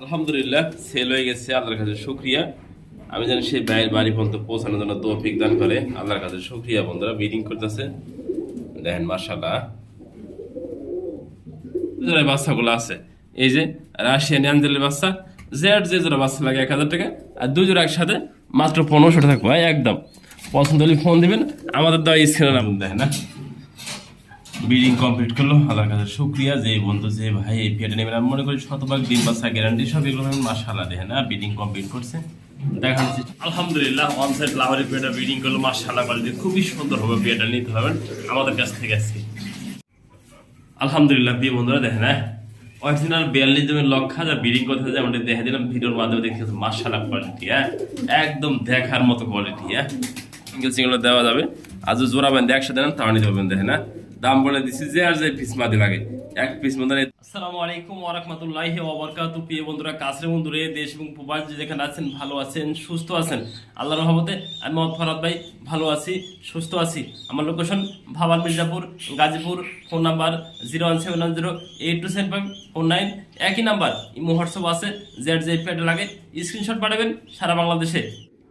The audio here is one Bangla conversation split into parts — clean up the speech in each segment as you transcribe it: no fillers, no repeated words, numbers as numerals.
আলহামদুলিল্লাহ সেল হয়ে গেছে, আল্লাহর কাছে শুকরিয়া। আমি জানি সেই ভাইয়ের বাড়ি পর্যন্ত পৌঁছানোর জন্য তৌফিক দান করে, আল্লাহর কাছে শুকরিয়া। বন্ধুরা ব্রিডিং করতেছে, দেখেন মাশাআল্লাহ জোড়া বাচ্চাগুলো আছে। এই যে রাশিয়ান অ্যাঞ্জেলের বাচ্চা, জেড যে জোড়া বাচ্চা লাগে 1000 টাকা, আর দুই জোড়া একসাথে মাত্র 1500 টাকা থাকবে ভাই। একদম পছন্দ হলে ফোন দিবেন, আমাদের দেওয়া স্ক্রিনে নাম দেখেন না। ব্রিডিং কমপ্লিট করলো, আল্লাহর কাছে শুকরিয়া। যে বন্ধু যে ভাই এই পেয়ারটা নেবেন, আমি মনে করি শতভাগ ডিম বাচ্চা গ্যারান্টি সব এগুলো মাশাআল্লাহ দেখেন না। ব্রিডিং কমপ্লিট করছে, দেখা যাচ্ছে আলহামদুলিল্লাহ অন সাইড লাভারের পেয়ারটা ব্রিডিং করলো মাশাআল্লাহ, কোয়ালিটি খুবই সুন্দর হবে। পেয়ারটা নিতে পারবেন আমাদের কাছ থেকে আজকে আলহামদুলিল্লাহ। প্রিয় বন্ধুরা দেখেন হ্যাঁ, অরিজিনাল 42 জমের লক্ষা যা ব্রিডিং করতে যায় আমাদের দেখা দিলাম ভিডিওর মাধ্যমে দেখতে মাশাআল্লাহ কোয়ালিটি। হ্যাঁ একদম দেখার মতো কোয়ালিটি। হ্যাঁ সিঙ্গেল সিঙ্গেল দেওয়া যাবে, আজ জোড়া বান্ধে একসাথে নেন তাও নিতে পারবেন। দেখেন না দাম বলে দিচ্ছি যে আর যে পিস মাদি লাগে এক পিস মধ্যে। আসসালামু আলাইকুম ওয়া রাহমাতুল্লাহি ওয়া বারাকাতুহু। প্রিয় বন্ধুরা কাছের বন্ধুরা দেশ এবং প্রবাস যেখানে আছেন ভালো আছেন সুস্থ আছেন আল্লাহর রহমতে। আমি মোহাম্মদ ফরহাদ ভাই ভালো আছি সুস্থ আছি। আমার location Bhawal Mirzapur Gazipur. Phone number 01710827549। একই নাম্বার ইমো হোয়াটসঅ্যাপ আছে। জেড যে পেটে লাগে স্ক্রিনশট পাঠাবেন সারা বাংলাদেশে।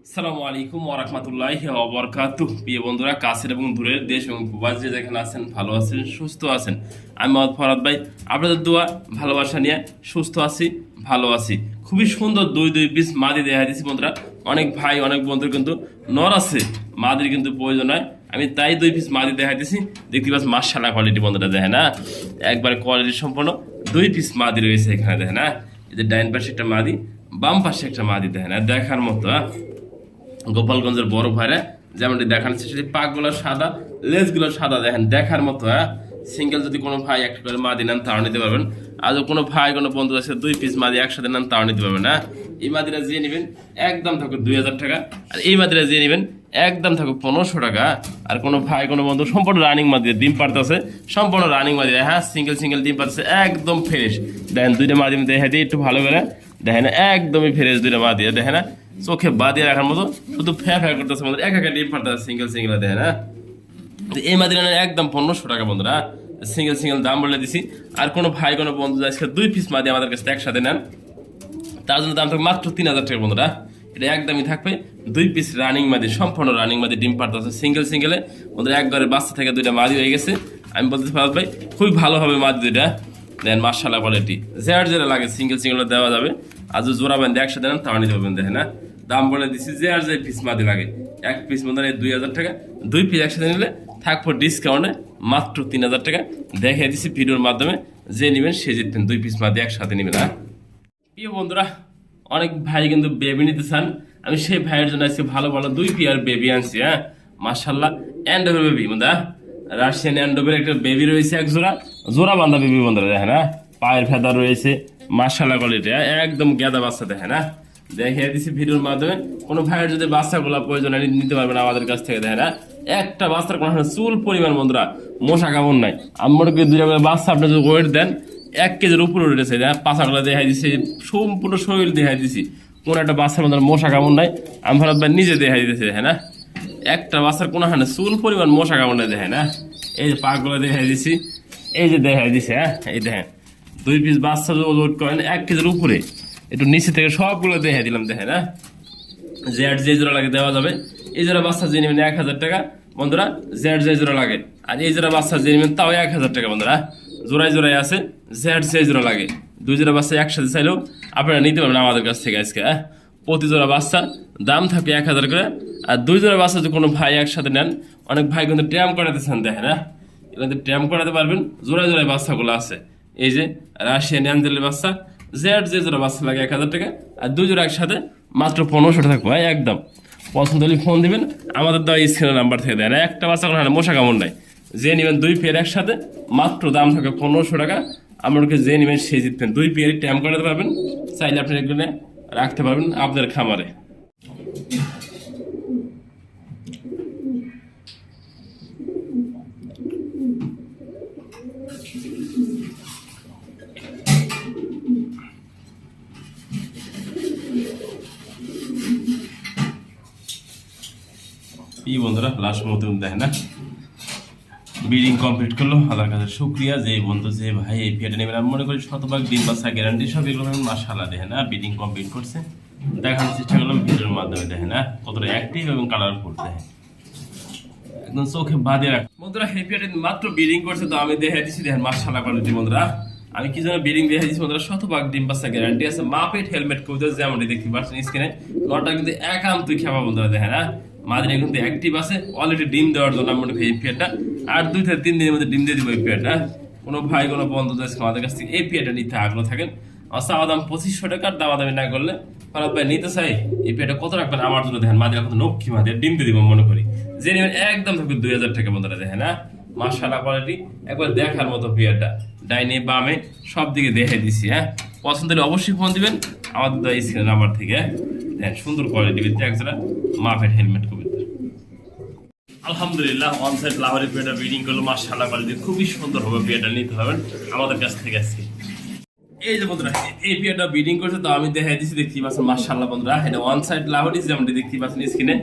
আসসালামু আলাইকুম ওয়া রাহমাতুল্লাহি ওয়া বারাকাতুহু। প্রিয় বন্ধুরা কাছের এবং দূরের দেশ এবং প্রবাস যেখানে আছেন ভালো আছেন সুস্থ আছেন, আমি মোহাম্মদ ফরহাদ ভাই আপনাদের দোয়া ভালোবাসা নিয়ে সুস্থ আছি ভালো আছি। খুবই সুন্দর দুই পিস মাদি দেখা দিচ্ছি বন্ধুরা। অনেক ভাই অনেক বন্ধুর কিন্তু নর আছে, মাদির কিন্তু প্রয়োজন হয়, আমি তাই 2 পিস মাদি দেখা দিচ্ছি। দেখতে পাচ্ছি মাশাআল্লাহ কোয়ালিটি বন্ধুরা দেখেন না, একবার কোয়ালিটি সম্পন্ন 2 পিস মাদি রয়েছে এখানে দেখেন না। এই যে ডাইন পাশে একটা মাদি, বাম পাশে একটা মাদি দেখেন না, দেখার মতো। গোপালগঞ্জের বড় ভাইরা যেমনটি দেখাচ্ছে সেটি পাকগুলো সাদা, লেজগুলো সাদা দেখেন দেখার মতো। সিঙ্গেল যদি কোনো ভাই একটা করে মাদি নেন তাও নিতে পারবেন, আজও কোনো ভাই কোনো বন্ধু আছে 2 পিস মাদি একসাথে নেন তাও নিতে পারবেন। এই মাদিরা যে নেবেন একদম থাকুক 2000 টাকা, আর এই মাদিরা যে নেবেন একদম থাকুক 1500 টাকা। আর কোনো ভাই কোনো বন্ধু সম্পূর্ণ রানিং মাদি ডিম পারতেছে, সম্পূর্ণ রানিং মাদি হ্যাঁ সিঙ্গেল ডিম পারতেছে একদম ফ্রেশ। দেখেন 2টা মাদি দেখে দিই একটু ভালো করে দেখেন, একদমই ফ্রেশ 2টা মাদি দেখেন না, চোখে বাদিয়ে রাখার মতো, শুধু ফ্যা করতেছে আমাদের একা ডিম পারতেছে সিঙ্গেল দেখেন না। এই মাদিরা একদম 1500 টাকা বন্ধুরা, সিঙ্গেল দাম বলে দিছি। আর কোনো ভাই কোনো বন্ধু আজকে 2 পিস মাদি আমাদের কাছে একসাথে নেন তার জন্য দাম থাকবে মাত্র 3000 টাকা বন্ধুরা। এটা একদমই থাকবে 2 পিস রানিং মাদি, সম্পূর্ণ রানিং মাদি ডিম পারতেছে সিঙ্গেলে বন্ধুরা। একবারে বাচ্চা থেকে 2টা মাদি হয়ে গেছে। আমি বলতে পারব ভাই খুবই ভালো হবে মাদি 2টা দেন মাশাআল্লাহ কোয়ালিটি। যেটা লাগে সিঙ্গেল দেওয়া যাবে, আজ জোড়া বান্ধে একসাথে নেন তাও নিতে পারবেন দেখেন না। দাম বলে দিচ্ছি যে পিস মাদি লাগে এক পিস মধ্যে 2000 টাকা, 2 পিস একসাথে নিলে থাকবো ডিসকাউন্টে মাত্র 3000 টাকা। দেখিয়ে দিচ্ছি ভিডিওর মাধ্যমে, যে নেবেন সে জিতবেন 2 পিস মাদি একসাথে নেবেন। প্রিয় বন্ধুরা অনেক ভাই কিন্তু বেবি নিতে চান, আমি সেই ভাইয়ের জন্য আজকে ভালো 2 পেয়ার বেবি আনছি। মাশাআল্লাহ অ্যান্ডোভের বেবি বন্ধুরা, রাশিয়ান অ্যান্ডোভের একটা বেবি রয়েছে এক জোড়া বান্ধা বেবি বন্ধুরা দেখেন পায়ের ফেদা রয়েছে মাশাআল্লাহ কোয়ালিটি একদম গেদা বাচ্চা দেখেন দেখিয়ে দিচ্ছি ভিডিওর মাধ্যমে। কোনো ভাইয়ের যদি বাচ্চাগুলো প্রয়োজন নিতে পারবেন আমাদের কাছ থেকে দেখেন একটা বাচ্চার কোনো চুল পরিমাণ বন্ধুরা মশা কামড় নাই। আমার 2টা করে বাচ্চা আপনি যদি ওয়েট দেন 1 কেজির উপরে উঠেছে পাছাগুলো দেখাই দিচ্ছি, সম্পূর্ণ শরীর দেখাই দিচ্ছি, কোনো একটা বাচ্চার মধ্যে মশা কামড় নাই। আমি ভারত ভাই নিজে দেখাই দিতেছি দেখেন একটা বাচ্চার কোনো চুল পরিমাণ মশা কামড় নাই দেখেন এই যে পাগুলো দেখাই দিচ্ছি, এই যে দেখাই দিচ্ছে এই দেখেন 2 পিস বাচ্চা যদি ওয়েট করেন 1 কেজির উপরে, একটু নিচে থেকে সবগুলো দেখাই দিলাম দেখেন যে জোড়া লাগে দেওয়া যাবে। এই জোড়া বাচ্চা যে নেবেন 1000 টাকা বন্ধুরা, যে জোড়া লাগে। আর এই জোড়া বাচ্চা যে নেবেন তাও 1000 টাকা বন্ধুরা। জোড়ায় আছে যে জোড়া লাগে, 2 জোড়া বাচ্চা একসাথে চাইলেও আপনারা নিতে পারবেন আমাদের কাছ থেকে আজকে। প্রতি জোড়া বাচ্চার দাম থাকবে 1000 করে। আর 2 জোড়া বাচ্চা যদি কোনো ভাই একসাথে নেন, অনেক ভাই কিন্তু ট্যাম করাতে চান দেখেন এখানে ট্যাম করাতে পারবেন। জোড়ায় বাচ্চাগুলো আছে, এই যে রাশিয়ান অ্যাঞ্জেলের বাচ্চা যে জোড়া বাচ্চা লাগে 1000 টাকা, আর 2 জোড়া একসাথে মাত্র 1500 টাকা থাকবে একদম। পছন্দ হলে ফোন দিবেন, আমাদের দেওয়া স্ক্রিনের নাম্বার থেকে দেন। একটা বাচ্চা কোনো মশা কামড় নাই, যে নেবেন 2 পেয়ার একসাথে মাত্র দাম থাকবে 1500 টাকা। আপনাকে যে নেবেন সে জিতবেন, 2 পেয়ারই ট্যাম করাতে পারবেন, চাইলে আপনি এগুলো রাখতে পারবেন আপনাদের খামারে। এই বন্ধুরা লাস্ট মতো দেখেন ব্রিডিং কমপ্লিট করলো, আল্লাহর কাছে শুক্রিয়া। যে বন্ধু যে ভাই এই পেয়ারটা নেবেন, আমি মনে করি শতভাগ ডিম বাচ্চা গ্যারান্টি সব এগুলো মাশাআল্লাহ দেখেন না, ব্রিডিং কমপ্লিট করছে। দেখানোর চেষ্টা করলাম ভিডিওর মাধ্যমে, দেখেন না কতটা অ্যাক্টিভ এবং কালারফুল, দেখেন একদম চোখে বাঁধে রাখ। বন্ধুরা এই পেয়ারটা মাত্র ব্রিডিং করছে, তো আমি দেখে দিচ্ছি, দেখেন মাশাআল্লাহ কোয়ালিটি। বন্ধুরা আমি কি জন্য ব্রিডিং দেখে দিচ্ছি বন্ধুরা, শতভাগ ডিম বাচ্চা গ্যারান্টি আছে। মাপেট হেলমেট কবুতর যেমনটি দেখতে পাচ্ছেন স্ক্রিনে, নটা কিন্তু একান্তই খাওয়া বন্ধুরা, দেখেন না মাদিরা কিন্তু অ্যাক্টিভ আছে অলরেডি ডিম দেওয়ার জন্য। আমি মনে করি এই পেয়ারটা আর 2 থেকে 3 দিনের মধ্যে ডিম দিয়ে দিব এই পেয়ারটা। কোনো ভাই কোনো বন্ধু আমাদের কাছ থেকে এই পেয়ারটা নিতে আগ্রহ থাকেন, আমার চাওয়া দাম 2500 টাকা, দামাদামি না করলে ফারাদ ভাই নিতে চাই এই পেয়ারটা কত রাখবেন আমার জন্য, দেখেন মাদিরা কত নক্ষী মাদিরা, ডিম দিয়ে দিব মনে করি যে নেবেন একদম থাকবে 2000 টাকা বন্ধুরা, দেখেন না মাশাআল্লাহ কোয়ালিটি একবার দেখার মতো পেয়ারটা। ডাইনে বামে সব দিকে দেখে দিছি। হ্যাঁ পছন্দ হলে অবশ্যই ফোন দিবেন আমাদের স্ক্রিনের নাম্বার থেকে। দেখেন সুন্দর কোয়ালিটি ভিত্তি একজোড়া মাফেট হেলমেট কবিতা। আলহামদুলিল্লাহ অন সাইড লাহোরি পেয়ারটা ব্রিডিং করলো, মাশাআল্লাহ কোয়ালিটি খুবই সুন্দর হবে। পেয়ারটা নিতে হবেন আমাদের কাছ থেকে আজকে। এই যে বন্ধুরা এই পেয়ারটা ব্রিডিং করছে, তো আমি দেখাই দিচ্ছি, দেখতে পাচ্ছেন মাশাআল্লাহ বন্ধুরা, এটা ওয়ান সাইড লাহোরি যেমনটি দেখতে পাচ্ছেন স্ক্রিনে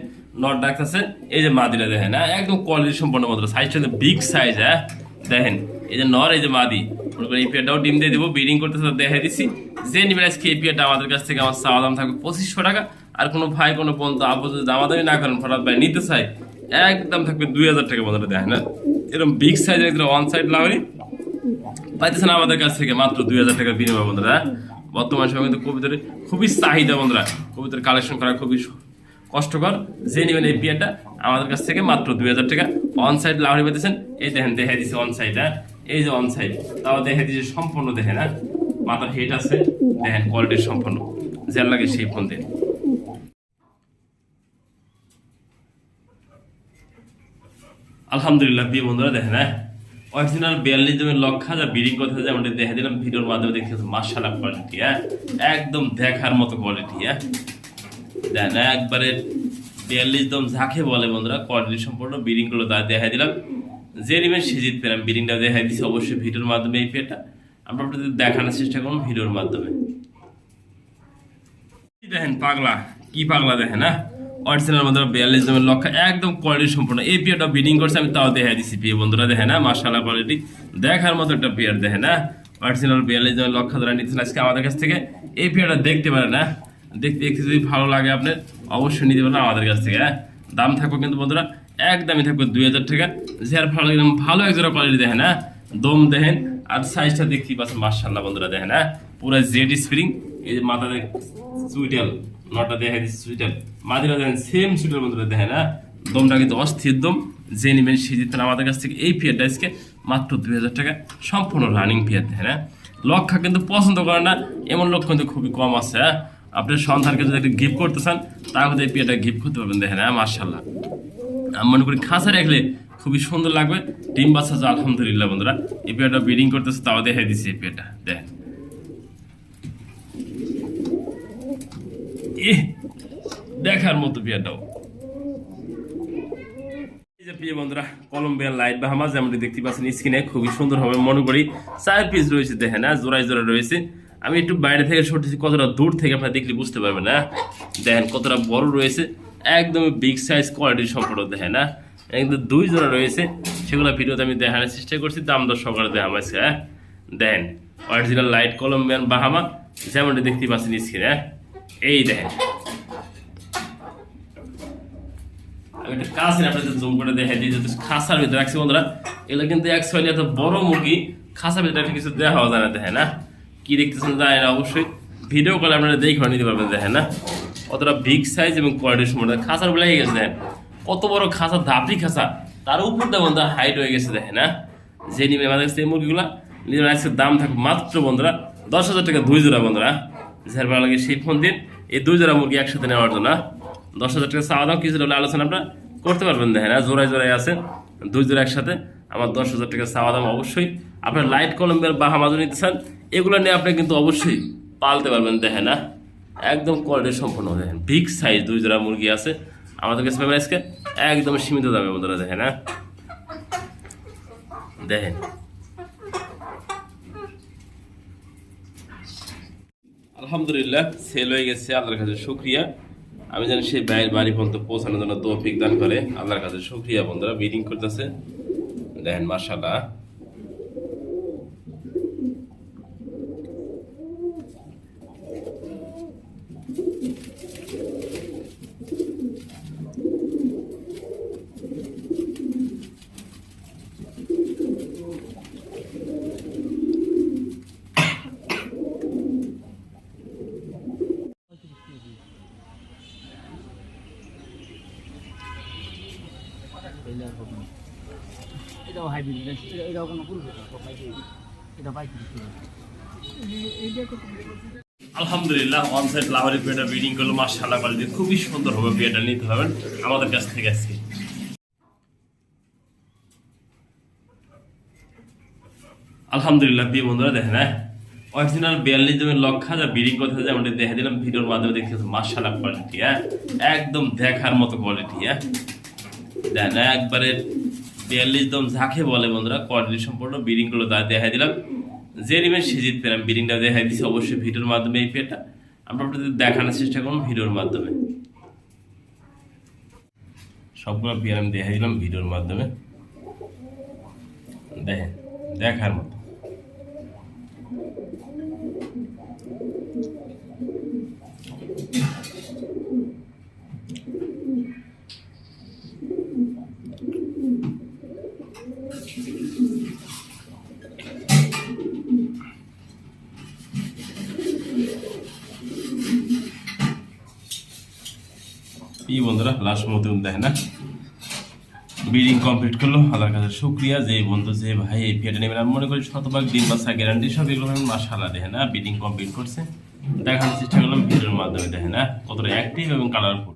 নট ডাকতেছে। এই যে মাদিরা দেখেন না একদম কোয়ালিটি সম্পন্ন বন্ধুরা, সাইজটা বিগ সাইজ। হ্যাঁ দেখেন এই যে নর, এই যে মাদি, মনে করি এই পেয়ারটাও ডিম দিয়ে দিব, ব্রিডিং করতেছে দেখাই দিচ্ছি। যে নিবেন আজকে এই পেয়ারটা আমাদের কাছ থেকে, আমার চাওয়া দাম থাকবে 2500 টাকা। আর কোনো ভাই কোনো বন্ধু আপু যদি দামাদামি না করেন, ফরাদ ভাই নিতে চাই একদম থাকবে 2000 টাকা বন্ধুরা, দেখেন না এরকম বিগ সাইজ একদম ওয়ান সাইড লাহোরি পাইতেছেন আমাদের কাছ থেকে মাত্র 2000 টাকা বিনিময় বন্ধুরা। বর্তমান সময় কিন্তু কবুতরের খুবই চাহিদা বন্ধুরা, কবুতর কালেকশন করা খুবই কষ্টকর। যে নেবেন এই পেয়ারটা আমাদের কাছ থেকে মাত্র 2000 টাকা অন সাইড লাহোরি পেতেছেন। এই দেখেন দেখে দিচ্ছে অন সাইড, হ্যাঁ এই যে অন সাইড, তাও দেখে দিচ্ছে সম্পূর্ণ, দেখেন হ্যাঁ মাথার হেড আছে, দেখেন কোয়ালিটির সম্পূর্ণ, যার লাগে সেই ফোন দেন। আলহামদুলিল্লাহ বিয়ে বন্ধুরা দেখেন হ্যাঁ অরিজিনাল 42 জনের লক্ষা যা ব্রিডিং করতে যায় আমাদের দেখে দিলাম ভিডিওর মাধ্যমে, দেখতে মাশাআল্লাহ কোয়ালিটি। হ্যাঁ একদম দেখার মতো কোয়ালিটি। হ্যাঁ দেখেন একবারে 42 দম যাকে বলে বন্ধুরা, কোয়ালিটি সম্পূর্ণ ব্রিডিং গুলো তা দেখাই দিলাম। যে নেবেন সে জিততে পেলাম, ব্রিডিংটা দেখাই দিচ্ছি অবশ্যই ভিডিওর মাধ্যমে। এই পেয়ারটা আমরা আপনাদের দেখানোর চেষ্টা করুন ভিডিওর মাধ্যমে। দেখেন পাগলা কি পাগলা, দেখেন হ্যাঁ অরিজিনাল বন্ধুরা 42 জনের লক্ষা একদম কোয়ালিটি সম্পূর্ণ। এই পেয়ারটা ব্রিডিং করছে আমি তাও দেখাই দিচ্ছি পেয়ে বন্ধুরা, দেখেন না মাশাআল্লাহ কোয়ালিটি দেখার মতো একটা পেয়ার, দেখেন না অরিজিনাল 42 জনের লক্ষা ধরা নিচ্ছেন আজকে আমাদের কাছ থেকে। এই পেয়ারটা দেখতে পারেন না, দেখতে দেখতে যদি ভালো লাগে আপনার অবশ্যই নিতে পারেন আমাদের কাছ থেকে। হ্যাঁ দাম থাকবে কিন্তু বন্ধুরা একদমই থাকবে 2000 টাকা। যার ভালো লাগে ভালো একজোড়া কোয়ালিটি, দেখেন হ্যাঁ দম দেখেন আর সাইজটা দেখতেই পাচ্ছেন মাশাআল্লাহ বন্ধুরা, দেখেন হ্যাঁ পুরো জেড স্প্রিং। এই যে মাথা দেখ সুইটেল, নটা দেখা দিচ্ছে সুইটেল, মাদিরা দেখেন সেম সুইটেল বন্ধুরা, দেখেন হ্যাঁ দমটা কিন্তু অস্থির দম। যে নেবেন সে জিতেন আমাদের কাছ থেকে এই পেয়ারটা আজকে মাত্র 2000 টাকা সম্পূর্ণ রানিং পেয়ার। দেখেন হ্যাঁ লক্ষা কিন্তু পছন্দ করে না এমন লোক কিন্তু খুবই কম আছে। হ্যাঁ আপনার সন্তানকে যদি একটা গিফট করতে চান তাহলে এই পেয়ারটা গিফট করতে পারবেন, দেখেন হ্যাঁ মাশাআল্লাহ। আমি মনে করি খাঁচা রাখলে খুবই সুন্দর লাগবে, ডিম বাচ্চা আলহামদুলিল্লাহ বন্ধুরা। এই পেয়ারটা ব্রিডিং করতেছে তাও দেখাই দিচ্ছি এই পেয়ারটা, দেখেন দেখার মতো পেয়ারটাও। এই যে প্রিয় বন্ধুরা কলম্বিয়ান লাইট বাহামা যেমনটি দেখতে পাচ্ছেন স্ক্রিনে, খুবই সুন্দর হবে মনে করি। 4 পিস রয়েছে, দেখেন না জোড়ায় জোড়া রয়েছে। আমি একটু বাইরে থেকে সরতেছি, কতটা দূর থেকে আপনারা দেখলে বুঝতে পারবেন না, দেখেন কতটা বড় রয়েছে, একদম বিগ সাইজ কোয়ালিটির সম্পূর্ণ। দেখেন না একদম 2 জোড়া রয়েছে, সেগুলো ভিডিওতে আমি দেখানোর চেষ্টা করছি, দাম দর সকালে দেখা হয়েছে। হ্যাঁ দেখেন অরিজিনাল লাইট কলম্বিয়ান বাহামা যেমনটি দেখতে পাচ্ছেন স্ক্রিনে। এই দেখেন আমি একটা কাছে আপনাদের জুম করে দেখাই দিই, যদি খাঁচার ভিতরে রাখছি বন্ধুরা, এগুলো কিন্তু অ্যাকচুয়ালি এত বড় মুরগি খাঁচার ভিতরে একটা কিছু দেওয়া যায় না, দেখেন না কি দেখতেছেন জানেন না, অবশ্যই ভিডিও কলে আপনারা দেখে নিতে পারবেন। দেখেন না কতটা বিগ সাইজ এবং কোয়ালিটির সম্পূর্ণ, খাঁচার বলে গেছে, দেখেন কত বড় খাঁচা, ধাপড়ি খাঁচা, তার উপর দিয়ে বন্ধুরা হাইট হয়ে গেছে। দেখেন না যে নিবে আমাদের কাছে এই মুরগিগুলা নিজের আজকে দাম থাকবে মাত্র বন্ধুরা 10,000 টাকা 2 জোড়া বন্ধুরা। যার ভালো লাগে সেই ফোন দিন এই 2 জোড়া মুরগি একসাথে নেওয়ার জন্য। 10,000 টাকা চাওয়া দাম, কিছু আলোচনা আপনারা করতে পারবেন। দেখেন না জোড়ায় জোড়ায় আছে 2 জোড়া একসাথে, আমার 10,000 টাকা চাওয়া দাম। অবশ্যই আপনার লাইট কলম্বিয়ার বা হামাজুন নিতে চান এগুলো নিয়ে আপনি কিন্তু অবশ্যই পালতে পারবেন। দেখেন না একদম কোয়ালিটি সম্পূর্ণ, দেখেন বিগ সাইজ 2 জোড়া মুরগি আছে আমাদের কাছে পাবেন আজকে একদম সীমিত দামে বন্ধুরা। দেখেন না দেখেন আলহামদুলিল্লাহ সেল হয়ে গেছে, আল্লাহর কাছে শুকরিয়া। আমি জানি সেই ভাইয়ের বাড়ি পর্যন্ত পৌঁছানোর জন্য তৌফিক দান করে, আল্লাহর কাছে শুকরিয়া বন্ধুরা। ব্রিডিং করতেছে দেখেন মাশাআল্লাহ। এটাও হাইব্রিড, এটাও কোনো পুরুষ এটা বাইক। আলহামদুলিল্লাহ অন সাইড লাহোরি পেয়ারটা ব্রিডিং করলো মাশাআল্লাহ, কোয়ালিটি খুবই সুন্দর হবে। পেয়ারটা নিতে হবে আমাদের কাছ থেকে আজকে। আলহামদুলিল্লাহ প্রিয় বন্ধুরা দেখেন, হ্যাঁ অরিজিনাল 42 জনের লক্ষা যা ব্রিডিং করতে যায় আমাদের দেখে দিলাম ভিডিওর মাধ্যমে। দেখতেছি মাশাআল্লাহ কোয়ালিটি, হ্যাঁ একদম দেখার মতো কোয়ালিটি। হ্যাঁ দেখেন একবারে 42 দম যাকে বলে বন্ধুরা, কোয়ালিটি সম্পূর্ণ ব্রিডিং গুলো দেখাই দিলাম। যে নিবেন সে জিততে পেলাম, ব্রিডিংটা দেখাই দিচ্ছি অবশ্যই ভিডিওর মাধ্যমে। এই পেয়ারটা আমরা আপনাদের দেখানোর চেষ্টা করুন ভিডিওর মাধ্যমে। সবগুলো পেয়ার আমি দেখাই দিলাম ভিডিওর মাধ্যমে, দেখেন দেখার মতো। এই বন্ধুরা লাস্ট মতো দেখেন না, ব্রিডিং কমপ্লিট করলো। আল্লাহর কাছে শুক্রিয়া যে বন্ধু যে ভাই এই পেয়ারটা নেবেন। আমি মনে করি শতভাগ ডিম বাচ্চা গ্যারান্টি সব এগুলো মাশাআল্লাহ দেখেন না, ব্রিডিং কমপ্লিট করছে। দেখানোর চেষ্টা করলাম ভিডিওর মাধ্যমে। দেখেন না কতটা অ্যাক্টিভ এবং কালারফুল।